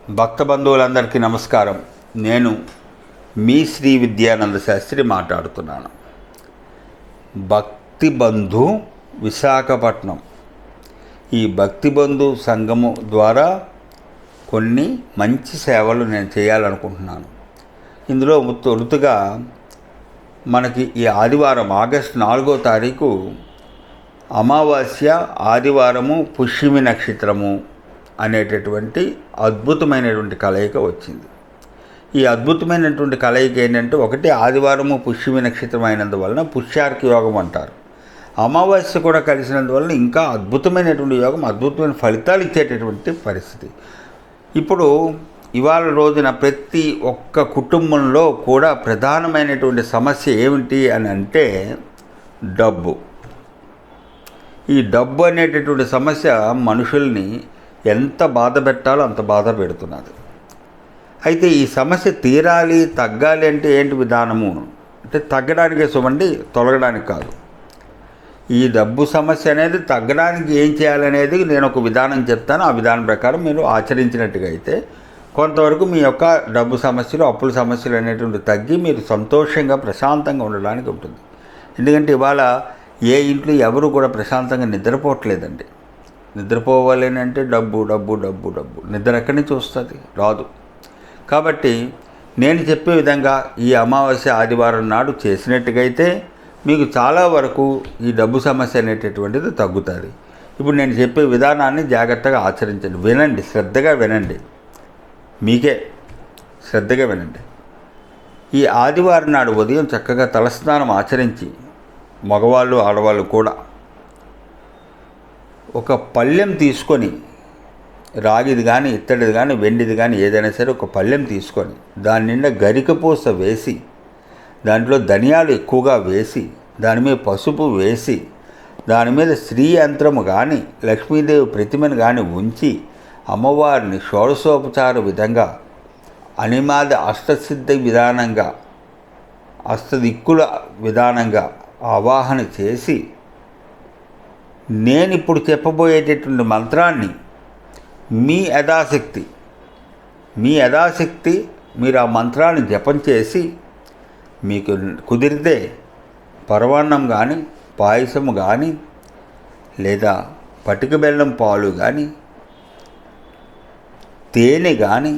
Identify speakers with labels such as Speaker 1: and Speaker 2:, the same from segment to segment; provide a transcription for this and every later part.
Speaker 1: భక్త బంధువులందరికీ నమస్కారం. నేను మీ శ్రీ విద్యానంద శాస్త్రి మాట్లాడుతున్నాను. భక్తి బంధు విశాఖపట్నం. ఈ భక్తి బంధు సంఘము ద్వారా కొన్ని మంచి సేవలు నేను చేయాలనుకుంటున్నాను. ఇందులో తొలుతగా మనకి ఈ ఆదివారం ఆగస్టు 4వ తారీఖు అమావాస్య ఆదివారము పుష్యమి నక్షత్రము అనేటటువంటి అద్భుతమైనటువంటి కలయిక వచ్చింది. ఈ అద్భుతమైనటువంటి కలయిక ఏంటంటే, ఒకటి ఆదివారము పుష్యమి నక్షత్రం అయినందువలన పుష్యార్క యోగం అంటారు. అమావాస్య కూడా కలిసినందువలన ఇంకా అద్భుతమైనటువంటి యోగం, అద్భుతమైన ఫలితాలు ఇచ్చేటటువంటి పరిస్థితి. ఇప్పుడు ఇవాళ రోజున ప్రతి ఒక్క కుటుంబంలో కూడా ప్రధానమైనటువంటి సమస్య ఏమిటి అని అంటే డబ్బు. ఈ డబ్బు అనేటటువంటి సమస్య మనుషుల్ని ఎంత బాధ పెట్టాలో అంత బాధ పెడుతున్నది. అయితే ఈ సమస్య తీరాలి, తగ్గాలి అంటే ఏంటి విధానము అంటే, తగ్గడానికే చూడండి, తొలగడానికి కాదు. ఈ డబ్బు సమస్య అనేది తగ్గడానికి ఏం చేయాలనేది నేను ఒక విధానం చెప్తాను. ఆ విధానం ప్రకారం మీరు ఆచరించినట్టుగా అయితే కొంతవరకు మీ యొక్క డబ్బు సమస్యలు, అప్పుల సమస్యలు అనేటువంటి తగ్గి మీరు సంతోషంగా ప్రశాంతంగా ఉండడానికి ఉంటుంది. ఎందుకంటే ఇవాళ ఏ ఇంట్లో ఎవరు కూడా ప్రశాంతంగా నిద్రపోవట్లేదండి. నిద్రపోవాలి అంటే డబ్బు డబ్బు డబ్బు డబ్బు. నిద్ర ఎక్కడి నుంచి వస్తుంది? రాదు. కాబట్టి నేను చెప్పే విధంగా ఈ అమావాస్య ఆదివారం నాడు చేసినట్టుగైతే మీకు చాలా వరకు ఈ డబ్బు సమస్య అనేటటువంటిది తగ్గుతుంది. ఇప్పుడు నేను చెప్పే విధానాన్ని జాగ్రత్తగా ఆచరించండి, వినండి, శ్రద్ధగా వినండి, మీకే శ్రద్ధగా వినండి. ఈ ఆదివారం నాడు ఉదయం చక్కగా తలస్నానం ఆచరించి, మగవాళ్ళు ఆడవాళ్ళు కూడా ఒక పళ్ళెం తీసుకొని, రాగిది కానీ ఇత్తడిది కానీ వెండిది కానీ ఏదైనా సరే ఒక పళ్ళెం తీసుకొని దాని నిండా గరికపూస వేసి, దాంట్లో ధనియాలు ఎక్కువగా వేసి, దాని మీద పసుపు వేసి, దాని మీద శ్రీ యంత్రము కానీ లక్ష్మీదేవి ప్రతిమను కానీ ఉంచి అమ్మవారిని షోడశోపచార విధంగా అనిమాది అష్టసిద్ధ విధానంగా, అష్టదిక్కుల విధానంగా ఆవాహన చేసి, నేను ఇప్పుడు చెప్పబోయేటటువంటి మంత్రాన్ని మీ యథాశక్తి మీరు ఆ మంత్రాన్ని జపం చేసి, మీకు కుదిరితే పరవాన్నం కానీ, పాయసము కానీ, లేదా పటిక బెల్లం పాలు కానీ, తేనె కానీ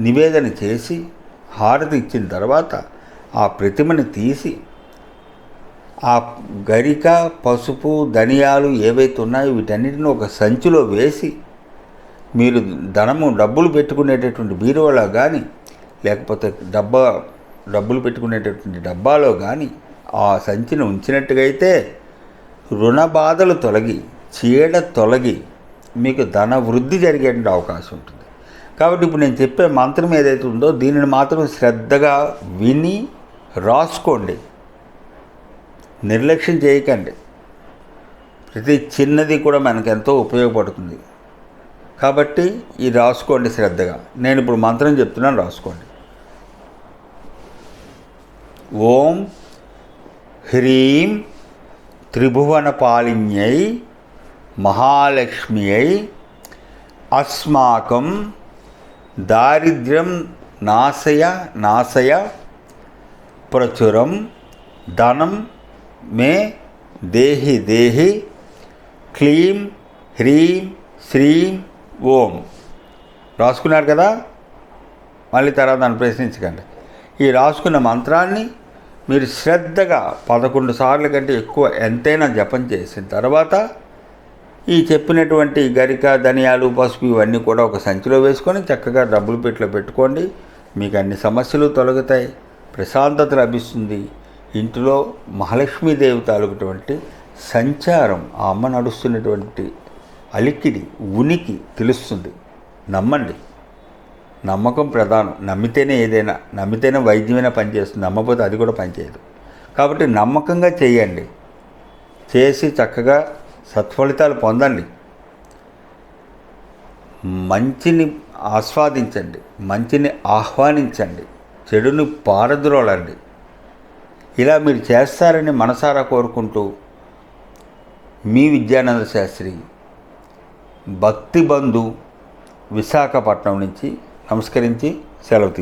Speaker 1: నివేదన చేసి హారతి ఇచ్చిన తర్వాత ఆ ప్రతిమని తీసి, ఆ గరిక, పసుపు, ధనియాలు ఏవైతే ఉన్నాయో వీటన్నిటిని ఒక సంచిలో వేసి, మీరు డబ్బులు పెట్టుకునేటటువంటి బీరువాలో కానీ, లేకపోతే డబ్బులు పెట్టుకునేటటువంటి డబ్బాలో కానీ ఆ సంచిని ఉంచినట్టుగైతే రుణ బాధలు తొలగి, చీడ తొలగి మీకు ధన వృద్ధి జరిగేటువంటి అవకాశం ఉంటుంది. కాబట్టి ఇప్పుడు నేను చెప్పే మంత్రం ఏదైతే ఉందో దీనిని మాత్రం శ్రద్ధగా విని రాసుకోండి, నిర్లక్ష్యం చేయకండి. ప్రతి చిన్నది కూడా మనకు ఎంతో ఉపయోగపడుతుంది. కాబట్టి ఇది రాసుకోండి శ్రద్ధగా. నేను ఇప్పుడు మంత్రం చెప్తున్నాను, రాసుకోండి. ఓం హ్రీం త్రిభువన పాలిన్యై మహాలక్ష్మ్యై అస్మాకం దారిద్ర్యం నాశయ ప్రచురం ధనం మే దేహి క్లీం హ్రీం శ్రీం ఓం. రాసుకున్నారు కదా? మళ్ళీ తర్వాత నన్ను ప్రశ్నించకండి. ఈ రాసుకున్న మంత్రాన్ని మీరు శ్రద్ధగా 11 సార్లు కంటే ఎక్కువ ఎంతైనా జపం చేసిన తర్వాత ఈ చెప్పినటువంటి గరిక, ధనియాలు, పసుపు ఇవన్నీ కూడా ఒక సంచిలో వేసుకొని చక్కగా డబ్బులు పెట్టిలో పెట్టుకోండి. మీకు అన్ని సమస్యలు తొలగుతాయి, ప్రశాంతత లభిస్తుంది. ఇంటిలో మహాలక్ష్మీదేవి తాలూకుటువంటి సంచారం, ఆ అమ్మ నడుస్తున్నటువంటి అలికిడి, ఉనికి తెలుస్తుంది. నమ్మండి. నమ్మకం ప్రధానం. నమ్మితేనే ఏదైనా, నమ్మితేనే వైద్యమైనా పనిచేస్తుంది, నమ్మకపోతే అది కూడా పనిచేయదు. కాబట్టి నమ్మకంగా చేయండి. చేసి చక్కగా సత్ఫలితాలు పొందండి. మంచిని ఆస్వాదించండి, మంచిని ఆహ్వానించండి, చెడుని పారద్రోలండి. ఇలా మీరు చేస్తారని మనసారా కోరుకుంటూ మీ విద్యానంద శాస్త్రి భక్తి బంధు విశాఖపట్నం నుంచి నమస్కరించి సెలవు తీసుకుంటాను.